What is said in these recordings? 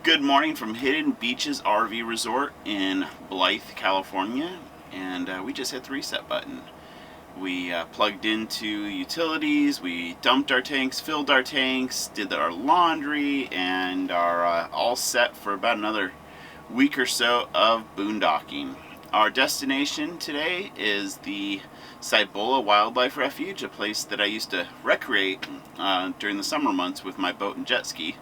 Good morning from Hidden Beaches RV Resort in Blythe, California, and we just hit the reset button. We plugged into utilities, we dumped our tanks, filled our tanks, did our laundry, and are all set for about another week or so of boondocking. Our destination today is the Cibola Wildlife Refuge, a place that I used to recreate during the summer months with my boat and jet ski.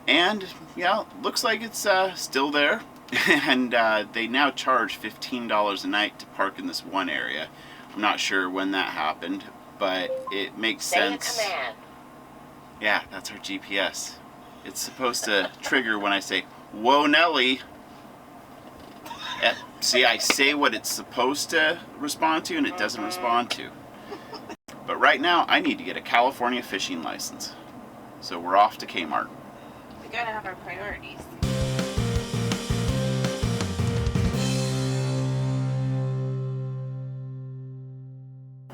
And yeah, looks like it's still there. And they now charge $15 a night to park in this one area. I'm not sure when that happened, but it makes sense. Yeah, that's our GPS. It's supposed to trigger when I say, "Whoa, Nelly." See, I say what it's supposed to respond to, and it doesn't respond to. But right now, I need to get a California fishing license. So we're off to Kmart. We gotta have our priorities.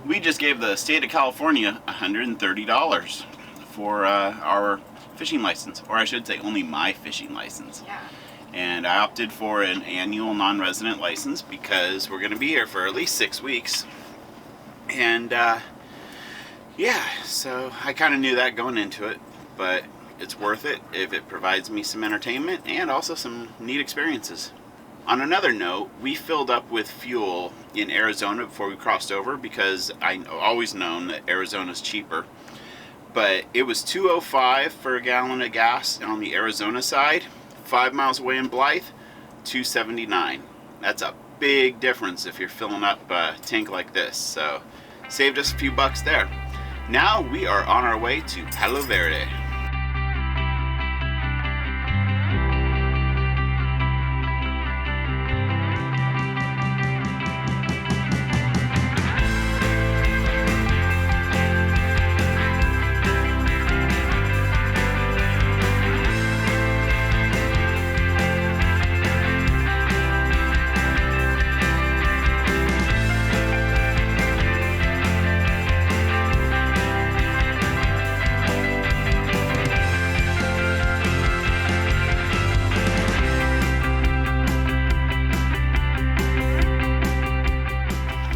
We just gave the state of California $130 for our fishing license, or I should say only my fishing license. Yeah. And I opted for an annual non-resident license because we're going to be here for at least 6 weeks. And yeah, so I kind of knew that going into it, but it's worth it if it provides me some entertainment and also some neat experiences. On another note, we filled up with fuel in Arizona before we crossed over because I always known that Arizona's cheaper. But it was $2.05 for a gallon of gas on the Arizona side. 5 miles away in Blythe, $2.79. That's a big difference if you're filling up a tank like this. So saved us a few bucks there. Now we are on our way to Palo Verde.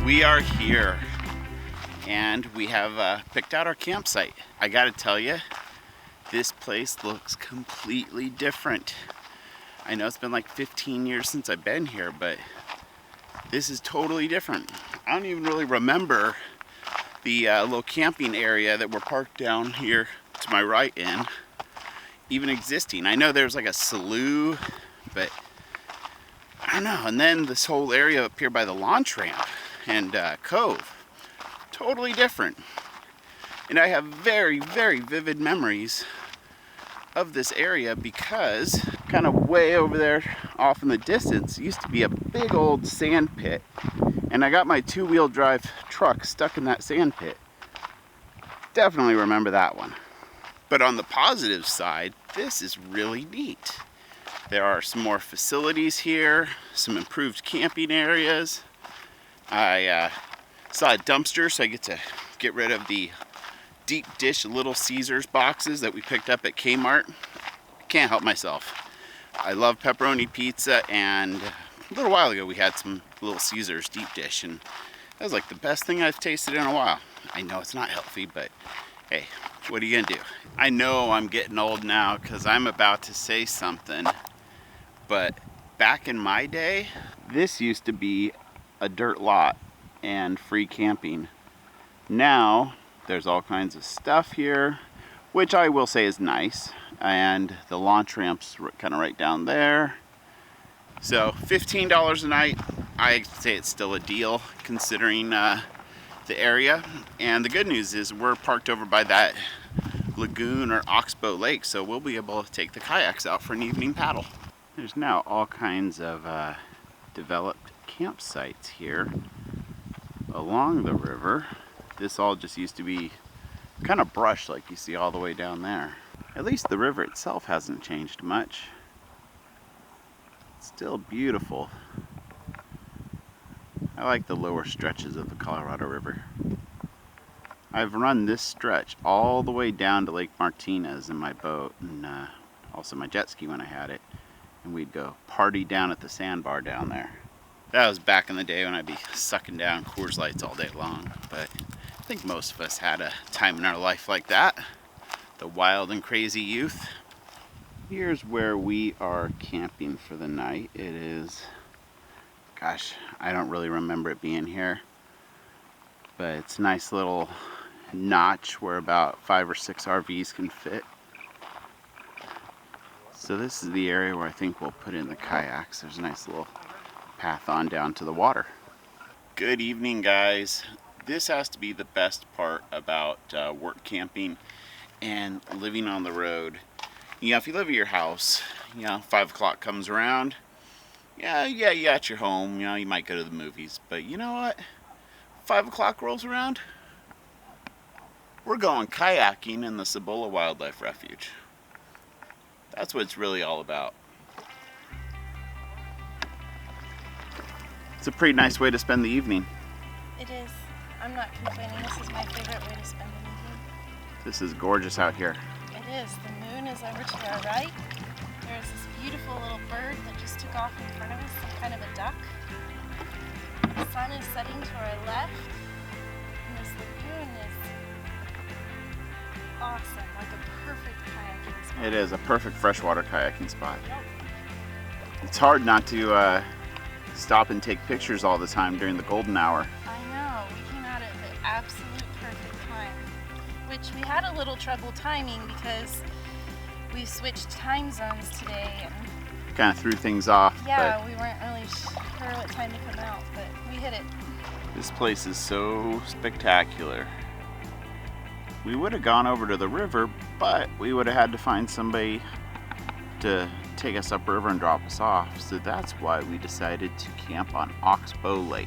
We are here, and we have picked out our campsite. I gotta tell you, this place looks completely different. I know it's been like 15 years since I've been here, but this is totally different. I don't even really remember the little camping area that we're parked down here to my right in even existing. I know there's like a slough, but I don't know. And then this whole area up here by the launch ramp and cove, totally different. And I have very, very vivid memories of this area because kind of way over there off in the distance used to be a big old sand pit, and I got my 2-wheel drive truck stuck in that sand pit. Definitely remember that one. But on the positive side, this is really neat. There are some more facilities here, some improved camping areas. I saw a dumpster, so I get to get rid of the deep dish Little Caesars boxes that we picked up at Kmart. Can't help myself. I love pepperoni pizza, and a little while ago we had some Little Caesars deep dish, and that was like the best thing I've tasted in a while. I know it's not healthy, but hey, what are you gonna do? I know I'm getting old now because I'm about to say something, but back in my day, this used to be a dirt lot and free camping. Now there's all kinds of stuff here, which I will say is nice, and the launch ramp's kind of right down there. So $15 a night, I'd say it's still a deal considering the area. And the good news is we're parked over by that lagoon or oxbow lake, so we'll be able to take the kayaks out for an evening paddle. There's now all kinds of developed campsites here along the river. This all just used to be kind of brush like you see all the way down there. At least the river itself hasn't changed much. It's still beautiful. I like the lower stretches of the Colorado River. I've run this stretch all the way down to Lake Martinez in my boat, and Also my jet ski when I had it. And we'd go party down at the sandbar down there. That was back in the day when I'd be sucking down Coors Lights all day long. But I think most of us had a time in our life like that. The wild and crazy youth. Here's where we are camping for the night. It is, gosh, I don't really remember it being here. But it's a nice little notch where about 5 or 6 RVs can fit. So this is the area where I think we'll put in the kayaks. There's a nice little path on down to the water. Good evening, guys. This has to be the best part about work camping and living on the road. You know, if you live at your house, 5 o'clock comes around, you're at your home, you might go to the movies, but you know what? 5 o'clock rolls around, we're going kayaking in the Cibola Wildlife Refuge. That's what it's really all about. It's a pretty nice way to spend the evening. It is. I'm not complaining. This is my favorite way to spend an evening. This is gorgeous out here. It is. The moon is over to our right. There's this beautiful little bird that just took off in front of us, some kind of a duck. The sun is setting to our left, and this lagoon is awesome, like a perfect kayaking spot. It is a perfect freshwater kayaking spot. Yep. It's hard not to stop and take pictures all the time during the golden hour. I know. We came out at the absolute perfect time, which we had a little trouble timing because we switched time zones today, and Kind of threw things off. yeah, we weren't really sure what time to come out, but we hit it. But this place is so spectacular. We would have gone over to the river, but we would have had to find somebody to take us upriver and drop us off. So that's why we decided to camp on Oxbow Lake.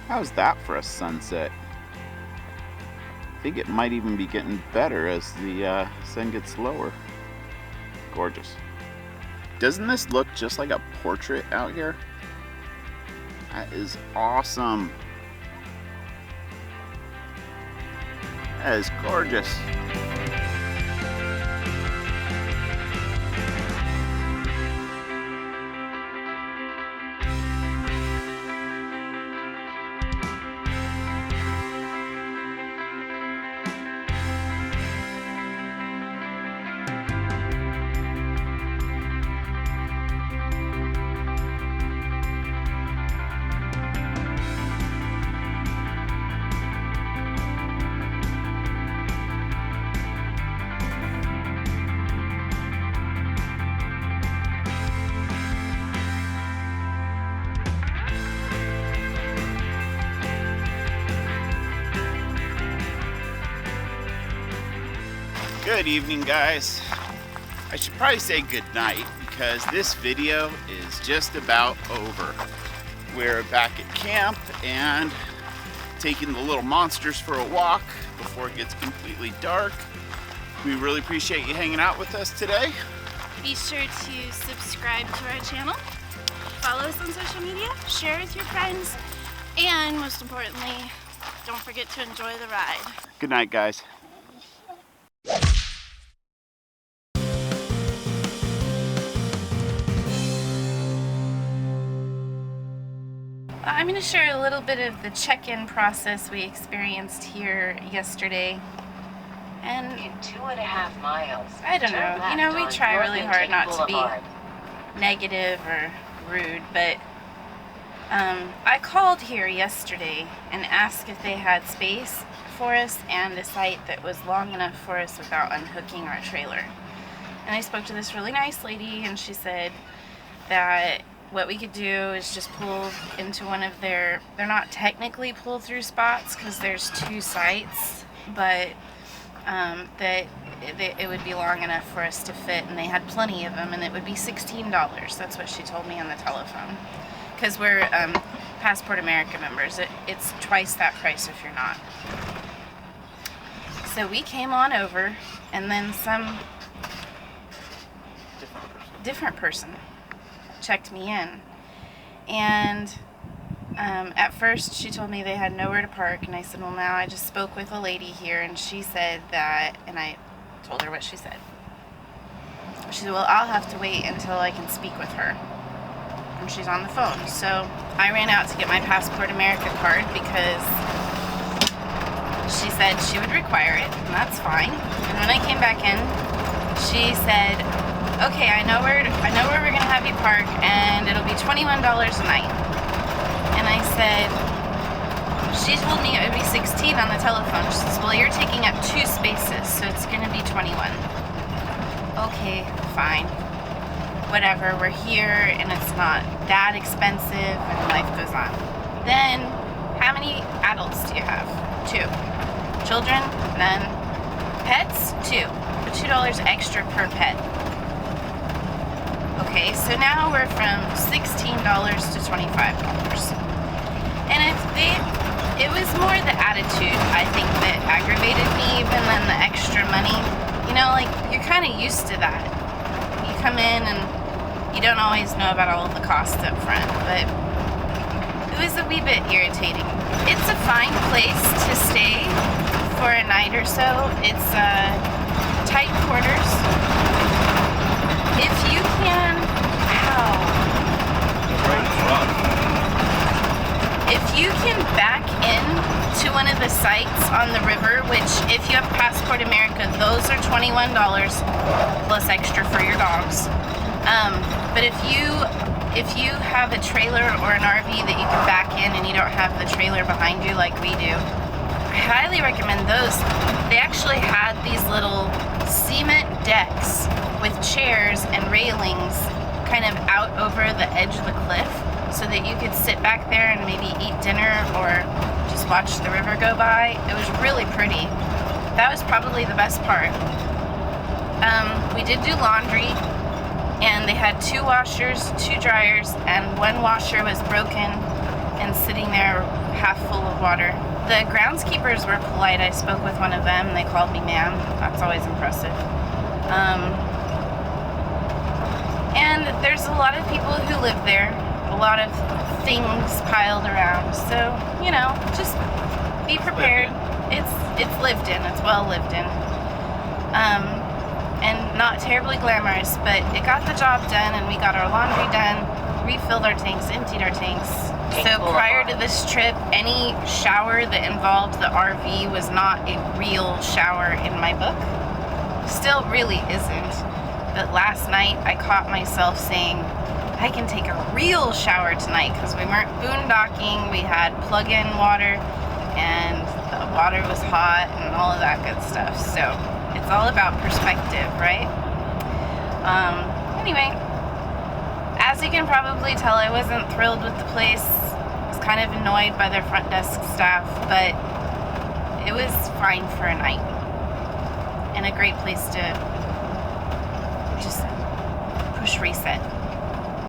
How's that for a sunset? I think it might even be getting better as the sun gets lower. Gorgeous. Doesn't this look just like a portrait out here? That is awesome. That is gorgeous. Good evening, guys. I should probably say good night because this video is just about over. We're back at camp and taking the little monsters for a walk before it gets completely dark. We really appreciate you hanging out with us today. Be sure to subscribe to our channel, follow us on social media, share with your friends, and most importantly, don't forget to enjoy the ride. Good night, guys. I'm going to share a little bit of the check-in process we experienced here yesterday. And in 2.5 miles, I don't turn know, left we on try North really hard Intake not to be Boulevard. negative or rude, but I called here yesterday and asked if they had space for us and a site that was long enough for us without unhooking our trailer. And I spoke to this really nice lady, and she said that what we could do is just pull into one of they're not technically pull through spots because there's 2 sites, but that it would be long enough for us to fit, and they had plenty of them, and it would be $16. That's what she told me on the telephone. Because we're Passport America members, it's twice that price if you're not. So we came on over, and then some different person checked me in, and at first she told me they had nowhere to park, and I said, well, now I just spoke with a lady here, and she said that, and I told her what she said. She said, well, I'll have to wait until I can speak with her. And she's on the phone. So I ran out to get my Passport America card because she said she would require it, and that's fine. And when I came back in, she said, okay, I know where we're gonna have you park, and it'll be $21 a night. And I said, she told me it would be 16 on the telephone. She says, well, you're taking up 2 spaces, so it's gonna be 21. Okay, fine. Whatever, we're here, and it's not that expensive, and life goes on. Then, how many adults do you have? 2. Children? None. Pets? 2. But $2 extra per pet. Okay, so now we're from $16 to $25. And it was more the attitude, I think, that aggravated me even than the extra money. You know, like, you're kind of used to that. You come in and you don't always know about all of the costs up front, but it was a wee bit irritating. It's a fine place to stay for a night or so. It's tight quarters. If you can, if you can back in to one of the sites on the river, which if you have Passport America, those are $21 plus extra for your dogs. But if you have a trailer or an RV that you can back in and you don't have the trailer behind you like we do, I highly recommend those. They actually had these little cement decks with chairs and railings kind of out over the edge of the cliff so that you could sit back there and maybe eat dinner or just watch the river go by. It was really pretty. That was probably the best part. We did do laundry, and they had 2 washers, 2 dryers, and 1 washer was broken and sitting there half full of water. The groundskeepers were polite. I spoke with one of them, and they called me ma'am. That's always impressive. And there's a lot of people who live there, a lot of things piled around. So, you know, just be prepared. It's lived in. It's well lived in. And not terribly glamorous, but it got the job done, and we got our laundry done, refilled our tanks, emptied our tanks. So prior to this trip, any shower that involved the RV was not a real shower in my book. Still really isn't. But last night I caught myself saying, I can take a real shower tonight, because we weren't boondocking, we had plug-in water, and the water was hot and all of that good stuff. So it's all about perspective, right? Anyway, as you can probably tell, I wasn't thrilled with the place. I was kind of annoyed by their front desk staff, but it was fine for a night. And a great place to just push reset.